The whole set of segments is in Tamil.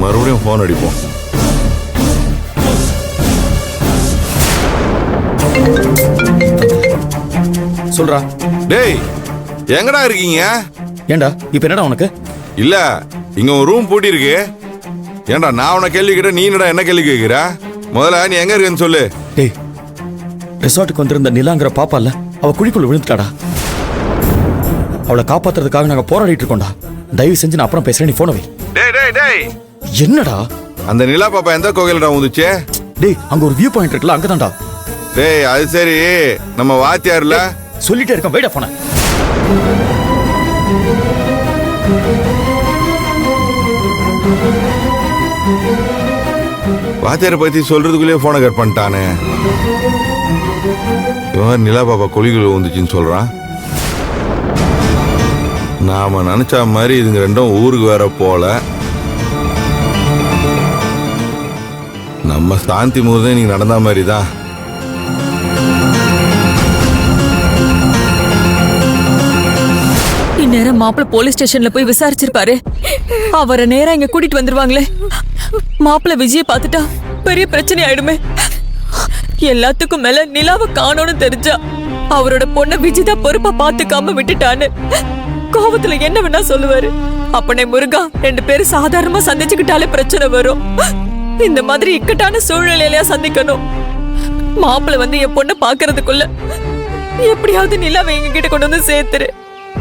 மறுபடியும் ஃபோன் அடிப்போம். சொல்றா. டேய் எங்கடா இருக்கீங்க? ஏண்டா இப்ப என்னடா உனக்கு? இல்ல இங்க ஒரு ரூம் பூட்டி இருக்கு. ஏண்டா நான் உன கேள்வி கேட்ட நீ என்னடா என்ன கேள்வி கேட்கிற? முதல்ல நீ எங்க இருக்கன்னு சொல்லு. டேய் ரிசார்ட்டுக்கு வந்திருந்த நிலாங்கிற பாப்பா இல்ல, அவ குழிக்குள்ள விழுந்துட்டாடா. அவளை காப்பாத்துறதுக்காக நாங்க போராடிட்டு இருக்கோம்டா. தயவு செஞ்சு நான் அப்புறம் பேசுறேன், நீ போன வை. டேய் டேய் டேய் என்னடா? அந்த நிலா பாப்பா எந்த கோயிலடா வந்துச்சு? டேய் அங்க ஒரு வியூ பாயிண்ட் இருக்குல்ல, அங்கதான்டா. டேய் அது சரி, நம்ம வாத்தியார்ல சொல்லிட்டே இருக்கேன், வைடா போன. வாத்தியாரை பத்தி சொல்றதுக்குள்ளேயே போனை கட் பண்ணிட்டானே. இவன் நிலா பாப்பா கொலிக்குள்ள வந்துச்சுன்னு சொல்றான். நாம நினைச்ச மாதிரி இதுங்க ரெண்டும் ஊருக்கு வேற போல. நம்ம சாந்தி முகூர்த்தம் நீங்க நடந்த மாதிரி தான். இந்நேரம் மாப்பிள்ள போலீஸ் ஸ்டேஷன்ல போய் விசாரிச்சிருப்பாரு. அவரை நேரா இங்க கூட்டிட்டு வந்துருவாங்களே. மாப்பிள்ள விஜய பாத்துட்டா பெரிய பிரச்சனை ஆயிடுமே. எல்லாத்துக்கும் மேல நிலாவை காணோன்னு தெரிஞ்சா அவரோட பொண்ண விஜய் தான் பொறுப்பா பாத்துக்காம விட்டுட்டான்னு கோவத்துல என்ன வேணா சொல்லுவாரு. அப்பனே முருகா, 2 பேரும் சாதாரணமா சந்திச்சுக்கிட்டாலே பிரச்சனை வரும். இந்த மாதிரி இக்கட்டான சூழ்நிலையில சந்திக்கணும். மாப்பிள்ள வந்து என் பொண்ண பாக்குறதுக்குள்ள எப்படியாவது நிலாவை எங்க கிட்ட கொண்டு வந்து சேர்த்துரு.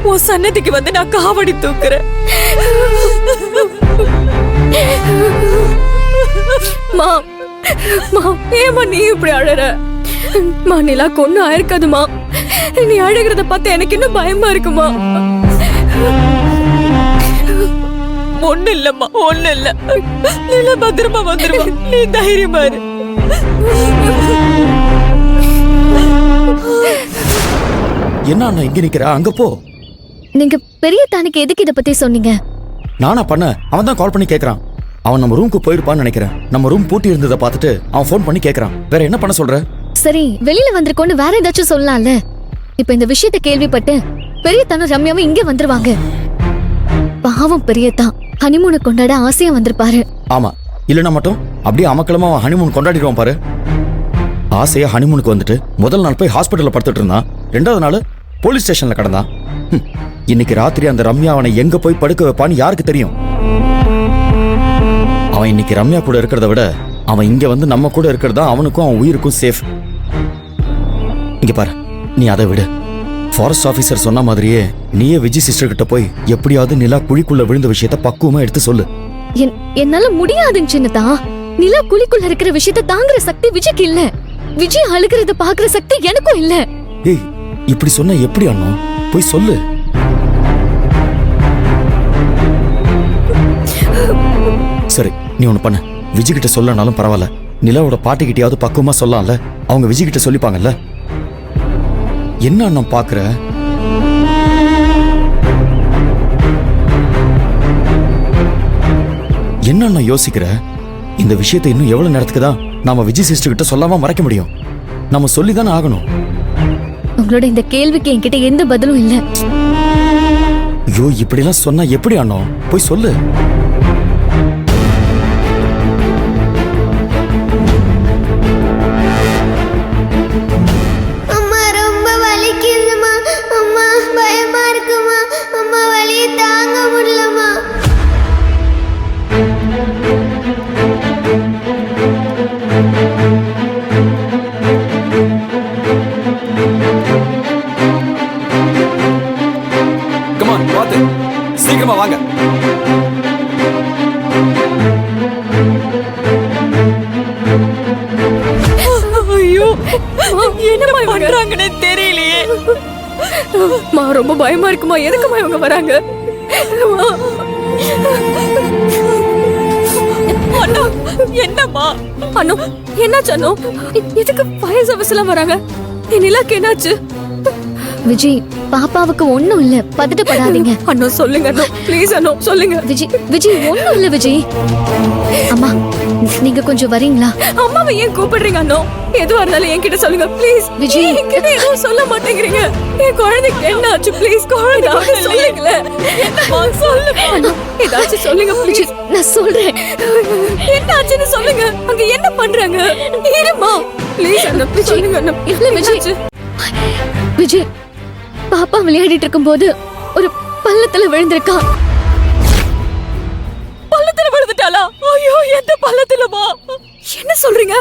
உன் சன்னதிக்கு வந்து நான் காவடி தூக்குறேன். ஏமா நீ இப்படி அழற? நிலா கொன்னு ஆயிருக்காதுமா. நீ அழுகிறத பார்த்து எனக்கு இன்னும் பயமா இருக்குமா? ஒண்ணு இல்லம்மா, ஒண்ணு இல்ல. நிலா பத்திரமா வந்துருவா, நீ தைரியமா இரு. என்ன அண்ணா இங்க நிக்கிற? அங்க போ. நீங்க பெரிய தானுக்கு எதுக்கு இத பத்தி சொன்னீங்க? நானா பண்ண? அவன் தான் கால் பண்ணி கேக்குறான். அவன் நம்ம ரூமுக்கு போயிருப்பான்னு நினைக்கிறேன். நம்ம ரூம் பூட்டி இருந்ததை பார்த்துட்டு அவன் ஃபோன் பண்ணி கேக்குறான். வேற என்ன பண்ண சொல்ற? சரி, வெளியில வந்திருக்கோன்னு வேற ஏதாச்சும் சொல்லலாம்ல. இப்ப இந்த விஷயத்தை கேள்விப்பட்டு பெரிய தானும் ரம்யாவும் இங்க வந்துருவாங்க. பாவம் பெரியதா ஹனிமூனை கொண்டாட ஆசையா வந்திருப்பாரு. ஆமா, இல்லனா மட்டும் அப்படியே அமக்களமா ஹனிமூன் கொண்டாடிடுவான் பாரு. ஆசையா ஹனிமூனுக்கு வந்துட்டு முதல் நாள் போய் ஹாஸ்பிட்டல்ல படுத்துட்டு இருந்தான். 2வது நாள் போலீஸ் ஸ்டேஷன்ல கிடந்தான். இன்னைக்கு ராத்திரி அந்த ரம்யா அவனை எங்க போய் படுக்க வைப்பான்னு யாருக்கு தெரியும்? அவன் இன்னைக்கு ரம்யா கூட இருக்கிறத விட அவன் இங்க வந்து நம்ம கூட இருக்கிறதா அவனுக்கும் அவன் உயிருக்கும் சேஃப். இங்க பாரு, நீ அதை விடு. ஃபாரஸ்ட் ஆபீசர் சொன்ன மாதிரியே நீயே விஜய் சிஸ்டர் கிட்ட போய் எப்படியாவது நிலா குழிக்குள்ள விழுந்த விஷயத்த பக்குவமா எடுத்து சொல்லு. என்னால முடியாதுன்னு சின்னதா. நிலா குழிக்குள்ள இருக்கிற விஷயத்த தாங்குற சக்தி விஜய்க்கு இல்ல. விஜய் அழுகிறத பாக்குற சக்தி எனக்கும் இல்ல. ஏய், இப்படி சொன்ன எப்படி அண்ணா? போய் சொல்லு. சரி, நீ ஒண்ணு பண்ணு. விஜய் கிட்ட சொல்லனாலும் பரவாயில்ல, நிலாவோட பாட்டிக்கிட்டயாவது பக்குவமா சொல்லலாம்ல. அவங்க விஜய் கிட்ட சொல்லிப்பாங்கல்ல. என்ன அண்ணா பாக்குற? என்ன அண்ணா யோசிக்கிற? இந்த விஷயத்தை இன்னும் எவ்வளவு நேரத்துக்கு தான் நாம விஜய் சிஸ்டர் கிட்ட சொல்லாம மறைக்க முடியும்? நம்ம சொல்லிதானே ஆகணும். உங்களோட இந்த கேள்விக்கு என்கிட்ட எந்த பதிலும் இல்ல. ஐயோ, இப்படி எல்லாம் சொன்னா எப்படி அண்ணா? போய் சொல்லு. சீக்கிரமா வாங்க. ஐயோ, என்ன பண்றாங்கன்னு தெரியலையே. ரொம்ப பயமா இருக்குமா? எதுக்குமா இவங்க வராங்க? அண்ணா, என்னம்மா? அண்ணா, என்னாச்சு அண்ணா? எதுக்கு ஃபயர் சர்வீஸ் எல்லாம் வராங்க? நிலாக்கு என்னாச்சு? விஜய், பாப்பாவுக்கு ஒண்ணும் இல்ல, பதட்டப்படாதீங்க. அண்ணா சொல்லுங்க அண்ணா, ப்ளீஸ் அண்ணா சொல்லுங்க. விஜய் ஒண்ணும் இல்ல விஜய். அம்மா நீங்க கொஞ்சம் வரீங்களா? அம்மாவை ஏன் கூப்பிடுறீங்க அண்ணோ? எதுவா இருந்தாலும் என்கிட்ட சொல்லுங்க ப்ளீஸ். விஜய். என்கிட்ட எதுவும் சொல்ல மாட்டேங்கிறீங்க. என் குழந்தைக்கு என்ன ஆச்சு ப்ளீஸ்? குழந்தைக்கு சொல்லுங்களேன். என்னம்மா சொல்லுங்க. ஏதாச்சும் சொல்லுங்க ப்ளீஸ். விஜய், நான் சொல்றேன். என்ன ஆச்சுன்னு சொல்லுங்க. அங்க என்ன பண்றாங்க? இருமா ப்ளீஸ் அண்ணா சொல்லுங்க அண்ணா. இல்ல விஜய். என்னாச்சு? விஜய், பாப்பா விளையாடிட்டு இருக்கும்போது ஒரு பள்ளத்துல விழுந்திருக்கா. பள்ளத்துல விழுந்துட்டாளா? ஐயோ எந்த பள்ளத்துலமா? என்ன சொல்றீங்க?